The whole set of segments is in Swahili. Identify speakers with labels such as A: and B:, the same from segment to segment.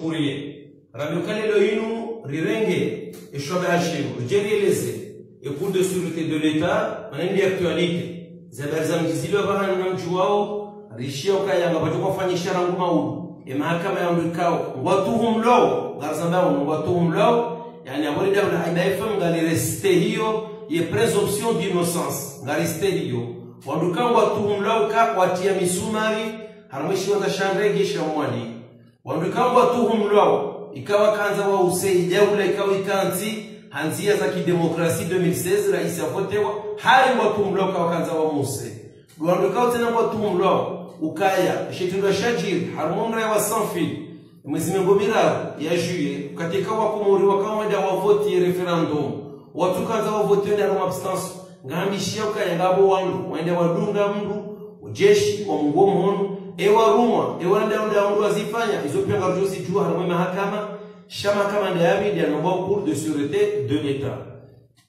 A: shukurie radio kanelo inu rirenge eshobe hashimu jerieleze et pour de sûreté de l'état manende actualité zabarza mjizilo bahana na mjuwao rishia ukayanga batoko fanyisha rangu maulu mahakama ya ndikao watuhum law garzambao watuhum law yani abori dawla haidaifa ngali reste hiyo ye présomption d'innocence ngali reste hiyo wandukao watuhum law ka watia misumari haramishi wanda shandrege shamwali wandukao watuhum law ikawa kanza wa usei dawla ikawa ikanzi hanzia za kidemokrasi 2016 rais afotewa hari watuhum law kawa kanza wa muse wandukao tena watuhum law ukaya shitindwa shajir harmonra wa sanfi mwezi mengomira ya juillet katika wakumuri wakamada wa vote referendum watu kaza wa vote na abstention ngambishia ukaya ngabo wandu waende wadunga mndu ujeshi wa mgomo ewa rumwa ewa ndaunda wandu wazifanya hizo pia ngarujosi jua harmo mahakama shama kama ndayabi ya nomba cour de sûreté de l'état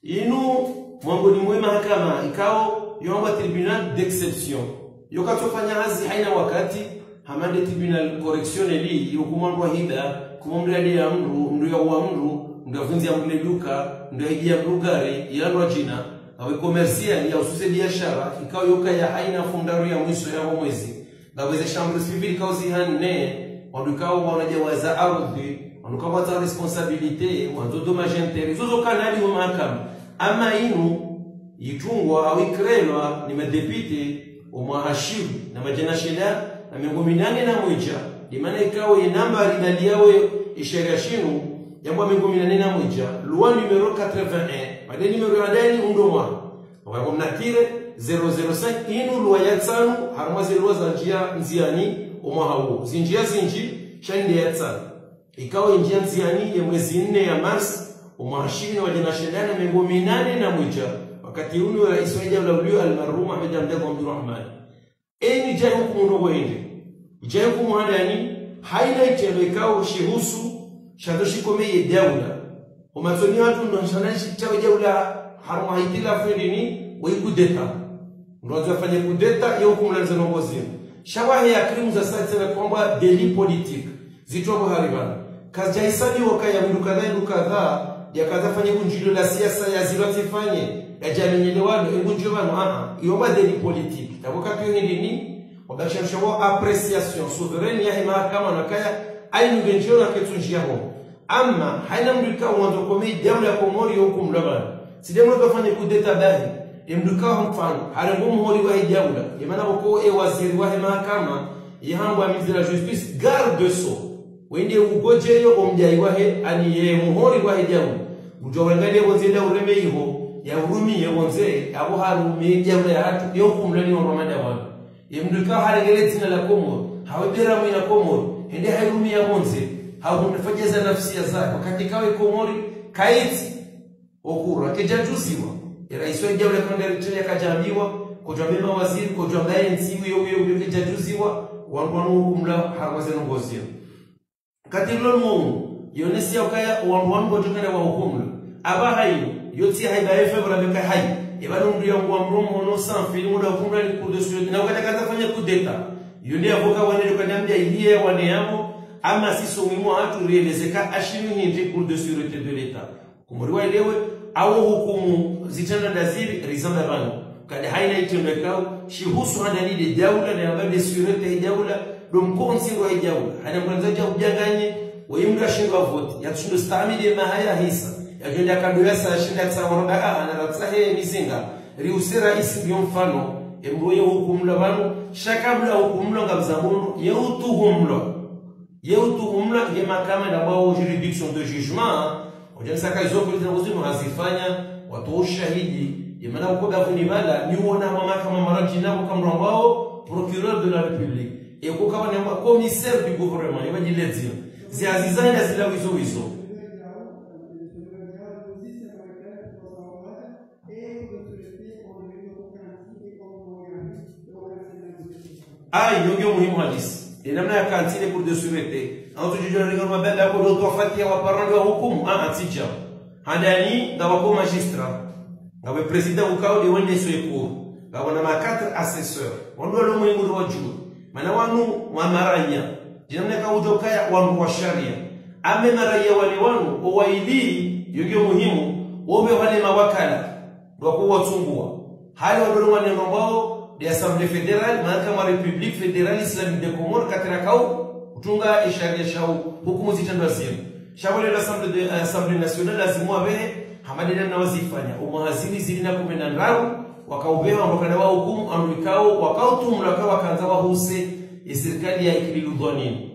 A: inu mwangoni mwe mahakama ikao yomba tribunal d'exception yokatofanya hazi haina wakati hamande tribunal correctionnel yokumandwa hida kumomradi ya mndu ya wa mndu ndavunzi ya mleduka ndaijia mrugari yanwa jina awe commercial ya ususe biashara ikao yoka ya haina fundaro ya mwisho ya mwezi ngaweze chambre civile kauzi hanne wadukao wanajawaza ardhi wanukao wata responsabilité wanzo dommage intérêt zozo kanali wa mahakama ama inu itungwa au ikrelwa ni madepite umahashimu na majana shida na miongoni minane na moja imana ikawa inamba linaliawe isheria shinu jambo miongoni minane na moja loi numero 81 pale numero ya deni undomwa kwa mnatire 005 inu loi ya tsanu harmazi loi za njia nziani umahawo zinjia zinji shande ya tsanu ikawa njia nziani ya mwezi 4 ya mars umahashimu na majana shida na miongoni minane na moja wakati unu rais wa jamhuri al-marhum Ahmed Abdallah Abdurrahman eni jai hukumu wende jai hukumu hadani haina itebekao shihusu shadoshi komeye dawla umatoni watu ndo shanashi chawe dawla harma haitila fendini waikudeta ndo wafanye kudeta ya hukumu lanza nongozi shawahi ya krimu za sasa na kwamba deli politique zitwa hariban kazi hisabi wakaya mdu kadhaa ya kadhaa fanye kunjilo la siasa ya zilatifanye ya jaminyelewano ebunjobano yomba deli politique wakati nini wakashashawa appréciation souveraine ya mahakama na kaya ainu genjio na ketunjia ho ama haina mduka mwanzo komei dawla ya Komori hukum labana sidemno kafanya kudeta bahi mduka mfano harangumu hori wa dawla imana boko waziri wa mahakama yahangwa ministre de la justice garde so wende ugojeyo omjai wahe ani ye muhori wa dawla ujowangale wazenda ureme hiyo ya hurumi ya wonze abo harumi jamla ya hatu yo kumlani wa ramada wa yemduka harengele tina la Komoro hawebera mwe na Komoro ende harumi ya wonze hawunafajeza nafsi ya zake wakati kawe Komori kaiti okura kejajuziwa rais wa jamla kandari ya kajambiwa kujambima waziri kujambaye nsiwi yo kejajuziwa wanwanu kumla harwaze ngozia katilo mu yonesi yakaya wanwanu botokana wa hukumu aba hayo yoti haiba febra beka hai ebalo ndio ngwa mromo no sanfi muda kumla ni cour de sûreté na wakati kafanya coup d'etat yule avoka wane kaniambia ilie wane yamo ama siso muhimu hatu rielezeka ashini ni cour de sûreté de l'état kumuriwa elewe au hukumu zitanda daziri rizamba bano kada haina itendekao shihusu hadani de dawla na babe sûreté dawla dom konsingo ya dawla hana mwanzaje ujanganye wayimka shinga vote yatushindo stamile mahaya hisa yagenda kadoyasa shinda tsawaroda ana ratsahe misinga riusera isi mfano emroye hukumla bano shakabla hukumla ngabzamuno yeutuhumla ye mahakama na bao juridiction de jugement ojansa kaizo kulita uzima hazifanya watu ushahidi yemana ukoda kunibala niona mahakama marajina kama wao procureur de la république et kokawa na commissaire du gouvernement yabajilezio ziazizana zila wizo yonge muhimu hadisi namna ya kantine pour de sûreté antu jujua ringa mabenda ko do fatia wa parole wa hukumu atija handani da wako magistrat ngawe president ukao de wende secours ngawe na ma 4 assesseurs wondo lo mwingu do wajuu mana wanu wa maranya jinamna kaujokaya wa sharia ame maraia wale wanu owaili yogyo muhimu obe wale mawakala ndo kuwatungua hali wadoro wane ngombao de Assemblée fédérale mahakama République fédérale islamique de Comores katrakao utunga isharia shau hukumu zitandwa simu shawale la Assemblée nationale lazima wabe hamadina na wazifanya umahazini zilina 10 wakaubewa wakana wa hukumu amrikao wakautumla kwa wakaanza wahuse serikali ya ikiludhani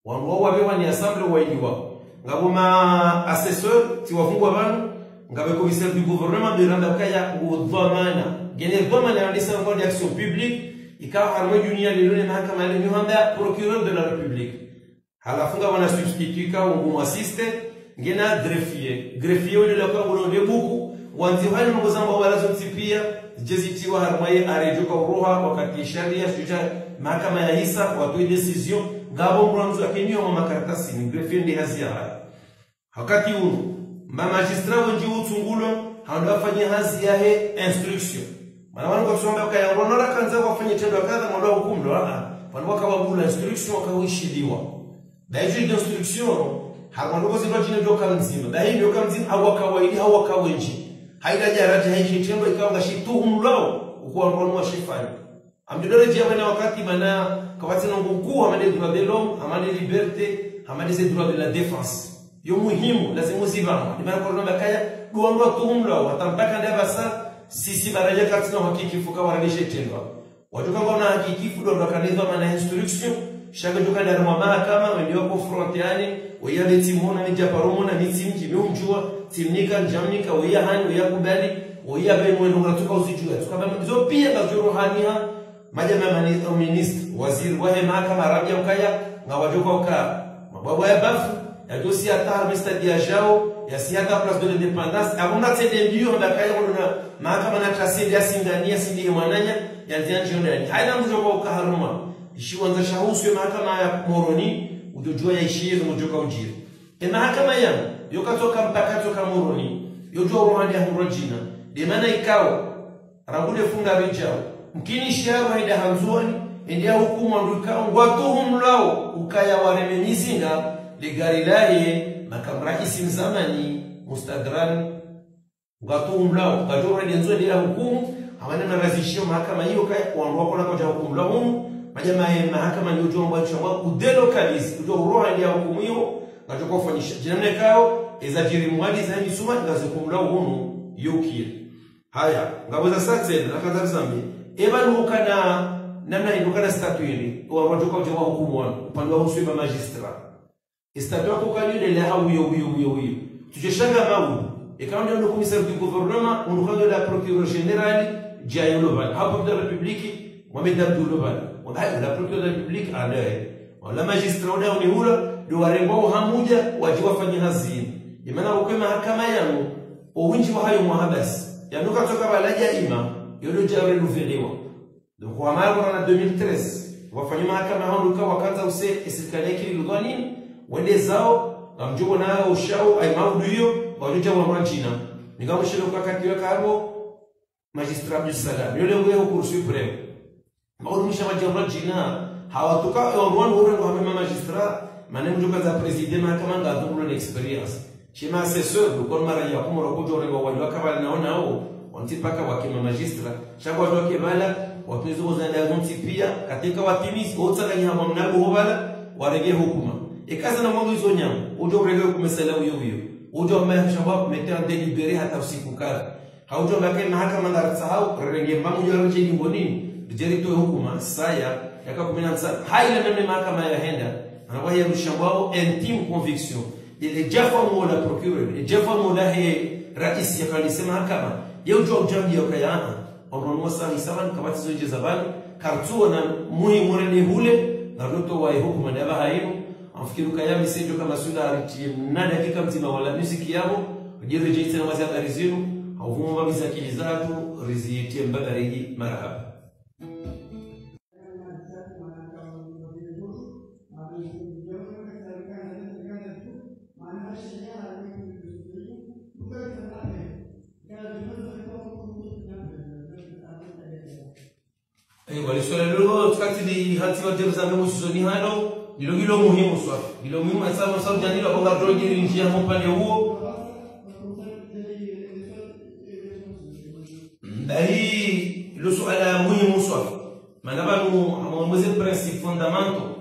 A: wangu wabewa ni Assemblée wailiwa ngabo ma assesseur ti wafungwa banu ngabe commissaire du gouvernement de randa kaya udhamana gene dhamana ndisa ngodi action publique ikawa harmo dunia lilone mahakama ile nyuhanda procureur de la république halafunga wana substitut ka ngo assistant ngena greffier wale lokwa ngolonde buku wanzi hali mngozamba wala zotsipia jezitiwa harmo ye arejoka uroha wakati sharia shuja mahakama ya hisa watoe decision ngabo mwanzo akenyo makaratasi ni greffier ndi hazia wakati huo magistrat wengi utsungulo hawafanya hazi yahe instruction maana wangu kusomba kaya ronora kanza wafanye tendo kadha mwala hukumu wanawaka wabula instruction wakawishiliwa daiji instruction hawandogo zibajine doka mzima daiji doka mzima hawakawaidi hawakawenji haida jaraja haiji tendo ikawa ngashituhumu lao ukuwa ronwa shifani amdodore jia wakati mana kawati na nguku amane droit de l'homme amane liberté amane droit de la défense yo muhimu lazima zibama ni maana kwa kaya duangwa tuhumla watampaka ndaba sa sisi baraja katina hakikifu kwa waranishe tendwa watu kama na hakikifu ndo kanizwa maana instruction shaga joka na mahakama ndio kwa frontiani wayale timona ni japaromona ni timji mjua timnika jamnika wayahani wayakubali wayabe mwendo unatoka usijua tukaba hizo pia za rohania majama ministre waziri wa mahakama arabia ukaya ngawajoka uka mababa ya bafu ya dossier atar mestadia jao ya siata place de l'indépendance abona tende ndio ndakaya kuna mahakama na tracé ya singania sindi mwananya ya njanjoni haina mzo kwa ukaharuma ishiwanza shahusu mahakama ya Moroni udojua ya ishizo mjoka ujiri mahakama ya yokatoka mpaka toka Moroni yojua Rwanda ya Murojina de maana ikao rangule funga bijao mkini sharo haida hanzuani ndia hukumu ndukao ngwatuhum lao ukaya waremenizinga ligari laye makamu rais mzamani mustadran ngatuhum lao ngajora denzo ndia hukumu hawana marazishio mahakama hiyo kaya kuondoa kwa koja hukumu lao majamaa ya mahakama ni ujomba chama udelocalize ujo roha ndia hukumu hiyo ngajoka kufanyisha jinamne kao ezajiri mwadi zani suma ngaze kumla hunu yokiri haya ngaweza sasa na kaza zambi ebalukana namna indukana statuini wa wajoka ujo hukumu wana upande wa usema magistrat statut ko kanile la hawiyo tujeshanga mawu ikawa ndio commissaire du gouvernement on la procureur général Jayo Lobal hapo de la République Mohamed Abdou Lobal wala la procureur de la République anaye wala magistrat ndio ni hula ndio warembo hamuja wajiwafanya hazini imana ukema mahakama yangu uwinji wa hayo muhabasi yanuka toka balaja ima yodo jawe luvelewa donc kwa mara na 2013 wafanya mahakama hao ndio wakaanza use serikali yake ilidhani wende zao amjogo na ushao ay maudu hiyo wajoja wa mwanchina ningamshilo kakati weka hapo magistrat du salam yule ngwe huko supreme maudu msha majina hawatoka wan hore ngo hama magistrat manem joka za president mahakama ngadhuru na experience chima assesseur kwa mara ya kumora kujore ngo wajwa kabala naona hao wantipaka wakima magistrat shakwa doke bala wapezo za ndagonti pia katika watimizi otsakanya hapo mnago hobala warege hukuma ikaza na mambo hizo nyama ujo urege kumesala huyo ujo ambaye shabab metea deliberate hata usiku kala haujo mbake mahakama ndarasahau rege mbamu jo roche ngoni dijerito hukuma saya yaka 17 haile meme mahakama ya henda anawahi rushabao intime conviction ile jafa mo la procureur ile jafa mo la he rais ya kanisa mahakama yeujo ujambi yakaya onono sani sawan kabati zoje zabani kartuo na muhimu rene hule na roto wa hukuma ndaba hayo afikiru kaya misejo kama sura aritie na dakika mzima wala muziki yao jere jeite na mazia barizinu au vumba mizakili zatu rizitie mbagarigi marahaba waliswala lolo tukati di hati wa jerusalemu usoni halo ndilo muhimu swafi ndilo muhimu sababu sababu janilo kwa drogi njia mpande huo ndai lo suala muhimu swafi manaba no mweze principe fondamental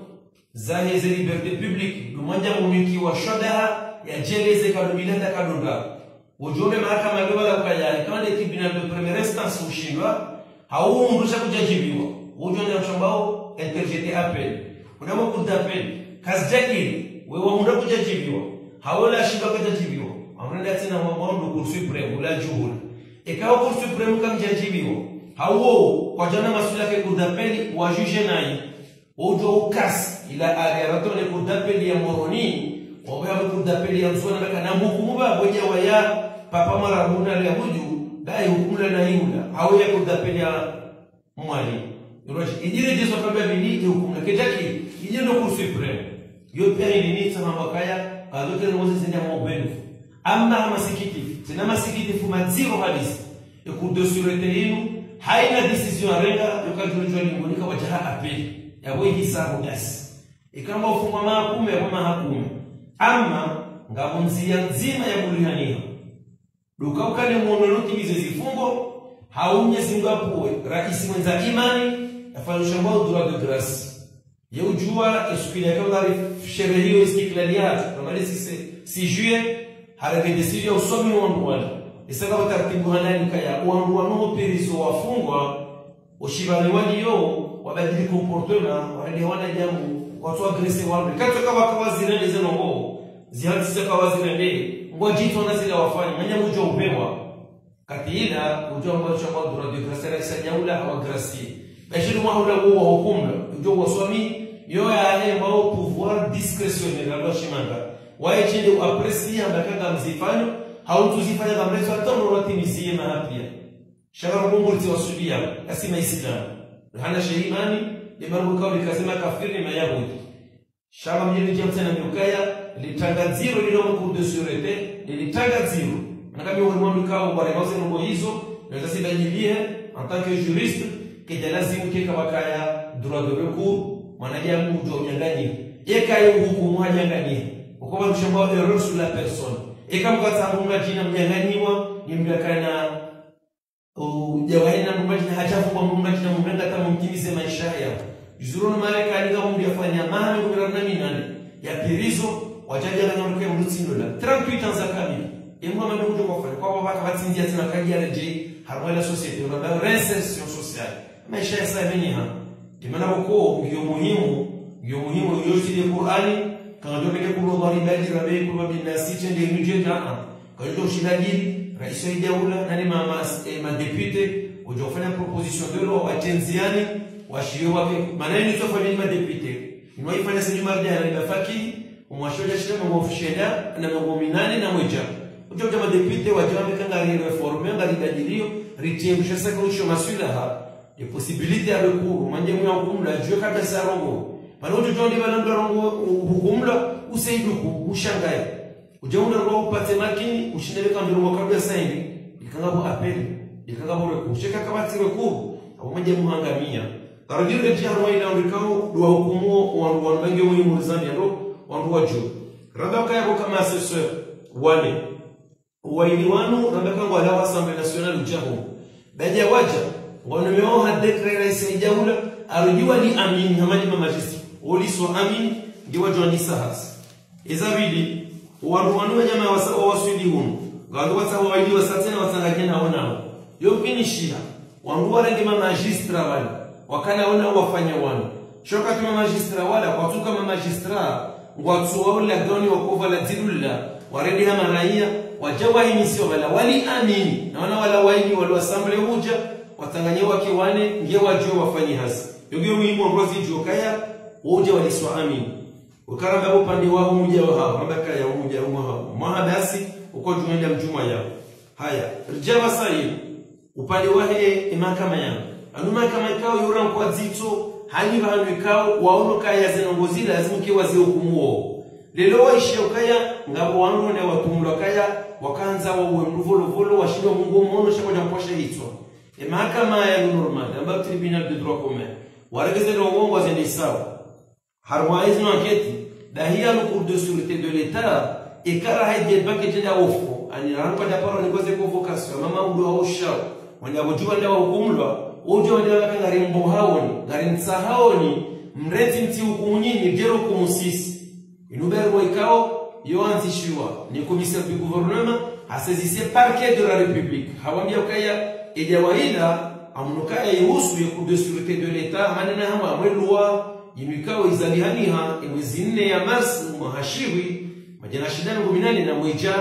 A: za hizi liberté publique mmoja muniki wa shabaha ya jeleze kadumilenda kadunda ujumbe mahakama ndio wala kujali kama ni tribunal de première instance ushindwa haundusha kujajibiwa ujumbe mshambao interjeter appel unamo kudapel kazi yake wewe unataka kujajibiwa hawala shida kujajibiwa amrenda tena mambo cour supreme la juhul ikawa cour supreme kama jajibiwa hawo kwa jana masuala yake kudapeli wa juge nai ojo ukasi ila agarato ne kudapeli ya moroni wabaya kudapeli ya msona na hukumu ba boja waya papa mara muna ya huju dai hukumu na yula hawo ya kudapeli ya mwali yoje ijire jeso kama bili hukumu ketaki ije no cour supreme yo pia ni sana makaya adoke no mose senya mobenu amma masikiti tena masikiti fuma zero hadisi cour de sûreté yenu haina decision renga yokajulishwa lingonika wajaha apeli yawe hisabu basi ikamba ufungwa mahakume ya mahakume ama ngabunzia nzima ya bulihania duka ukane muonoloti bize zifungo haunye zingapoe rais mwenza imani afanyisha mbao droit de grâce yeujua esukile kama sherehe istiklaliat kama si juillet harage decision usomi wala isaka wataratibu hanani kaya uanduano perizo wafungwa ushibani waliyo wabadili comportement wale wana jambo watu agrese wale kato kama kawazina hizo ngo zihanzi kawazina ndio ngojito na zile wafanya manya mjo upewa katila ujua mbao cha mbao droit de grâce la sajaula au gracie bashiru mahula huo hukumu ujua wasomi yo ya mbao pouvoir discrétionnaire la loi shimanga waechende uaprecia mbakanga mzifano hautuzifanya kama mrefu hata unatimizie mahapia shaka Mungu liwasubia asima Islam hana sheimani limaru kauli kasema kafiri na mayahudi shaka mjini jamtana mukaya litangaziro lilo cour de sûreté litangaziro na kama wewe mkao bari mauze ngo hizo na zisibajilie en tant que juriste que lazima kika wakaya droit de recours mwanajamu unyang'anyi yekayo hukumu hanyang'anyi ukoba mshamba erreur sur la personne eka mkata munga jina mnyang'anyiwa ni mgakana ujawaina munga jina hachafu kwa munga jina munga kama mkimize maisha yao juzuruni Marekani kama mdiafanya maana kumirana minane ya pirizo wajaja na mke mlutsindola 38 ans kamili emwa mama mjo kwa fanya kwa baba kabatsindia tena kagia reje harwela société na reinsertion sociale maisha ya sabini imana ko ndio muhimu yote ya Qur'ani kama ndio pekee kwa bari bali rabe kwa binasi tende nje jana kwa hiyo shidadili rais wa daula na ni mama madepute ujofanya proposition de loi watenziani washio wake maneno tofauti na madepute ni waifanya sema mardia na mafaki umwashoja shida na ofishenda na magominani na mweja ujoja madepute wajame kanga reforme ngalidadilio ritiembusha sasa kwa maswala hapa de possibilité à recours manje mwa hukumu la jeu kabisa rongo palojo jondi balanda rongo hukumla usaiduku ushangaye ujaunda rongo upate makini ushindele kama rongo kabisa hivi ikanga bo apeli ikanga bo kusheka kama tiwe ku au manje muhangamia tarajiro je harwa ila ndikao dua hukumu wandu bangi muhimu zambia ndo wandu waju rabaka yako kama assesseur wale waini wanu rabaka ngwala assemblée nationale ujaho baada waja wanameoha dekret rais ya daula arujua ni amini hamani magistri uliso amini ndio wajoni sahas ezabili wanu jamaa waswidi hunu ngado watsawa waidi wasatena watangajena wanao yo finishia wangu wale ndio magistra wale wakana wana wafanya wana shoka kama magistra wala kwa tu kama magistra ngwatsu wala goni wakova la zidulla waredi hama raia wajawa imisio wali amini na wana wala waidi wale assemblée huja watanganywa wake wane ngie wajua wafanye hasi yogeo muhimu ambazo jokaya woje waliswa amini ukaranga upande wao mmoja wao ambaka ya mmoja wao mahadasi uko tunaenda mjuma yao haya rjaba sahi upande wahe mahakama yao anu mahakama kao yura kwa zito hani bahanu kao waono kaya zinongozi lazima kiwazi hukumu lelo waishe ukaya ngabo wangu na watumlo kaya wakaanza wawe mvolo washindwa Mungu mmono shako jamposha hitwa mahakama ya normal ambayo tribunal de droit commun waregeze rongo wazeni sawa harwaiz no enquête dahia le cours de sûreté de l'état et kara haije banque tena ofo ani ranpa da paro ni cause convocation mama ndo hausha wanya bojua ndio hukumlwa ojo ndio kanga rimbo haoni garin sahaoni mreti mti hukumu nyinyi jero kumusisi inuberu ikao yo antishiwa ni commissaire du gouvernement a saisi parquet de la république hawambia ukaya ejawaida amunukaya yuhusu ya cour de sûreté de l'état manena hama amwelwa yimikao izalihaniha mwezi 4 ya Mars mahashiwi majana shidano 18 na mweja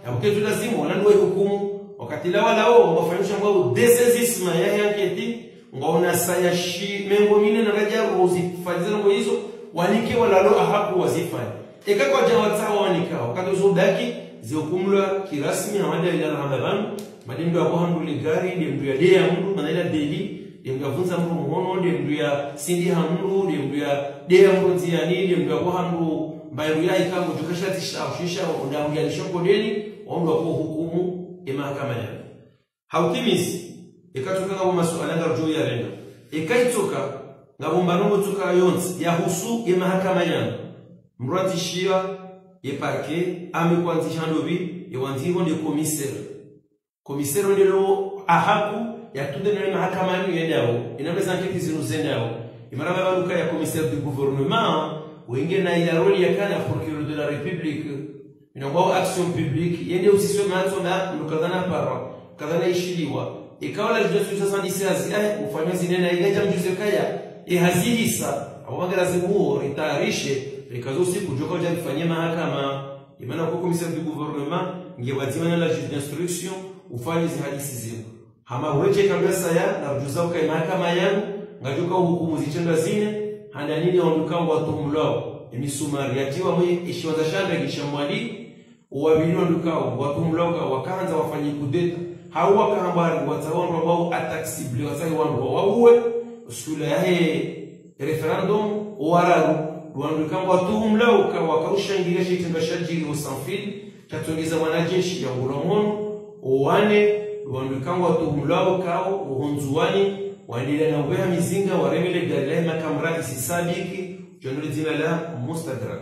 A: yabuketu lazima wananwe hukumu wakati la wala wao wafanyisha ngao desesisma ya yanketi ngaona sayashi mengo mine na raja rozi fadzero ngo hizo walike wala lo ahaku wazifanya eka kwa jawatsa wanika wakati zodaki zihukumlwa kirasmi hamada ila ramadhan madimdo ya kuhanduli gari dimdo ya dea mdu manaila deli dimdo ya funza mdu muhono dimdo ya sindi hamdu dimdo ya dea mdu nziani dimdo ya kuhandu mbairu ya ikamu jukashati shisha udamu ya lishoko deni omdu wa kuhukumu mahakama ya hautimizi ikatoka ngabo masuala ngarjo ya renda ikaitoka ngabo mbanombo tuka yonzi ya husu ya mahakama ya mrwatishia ya parquet amekwanzisha ndobi ya wanziho de commissaire ndilo ahaku ya tude na mahakama ya yao inaweza nketi zinuzendao imaraba baluka ya commissaire du gouvernement wenge na ya roli ya kana procureur de la république inaomba action publique yende usiswe mato na mkadhana para kadhana ishiliwa ikawa la legislation 76 ufanywa zinena ile mjuze kaya ihazihisa au magara zimuo itarishe ikazo siku joka ujafanyia mahakama imana kwa commissaire du gouvernement ngewaziwana la juge d'instruction ufanye zihadisi zile hama weje kabisa ya na rujuza kwa mahakama yangu ngajoka hukumu zichenda zine handa nini onduka watumlao emisumari yatiwa mwe ishiwaza shanda kishamwali uwabini ondukao watumlao wakanza wafanye kudeta hawa kahambari watawanwa wao ataksible watawanwa wauwe usula yahe referendum wararu wanduka watumlao wakaushangilia shitendo shajiri usanfili chatongeza wanajeshi ya uromono owane wanduka watumlao kao uhunzuani waendelea na ubea mizinga waremele galilei makamradi sisabiki jonole jina la mustadrak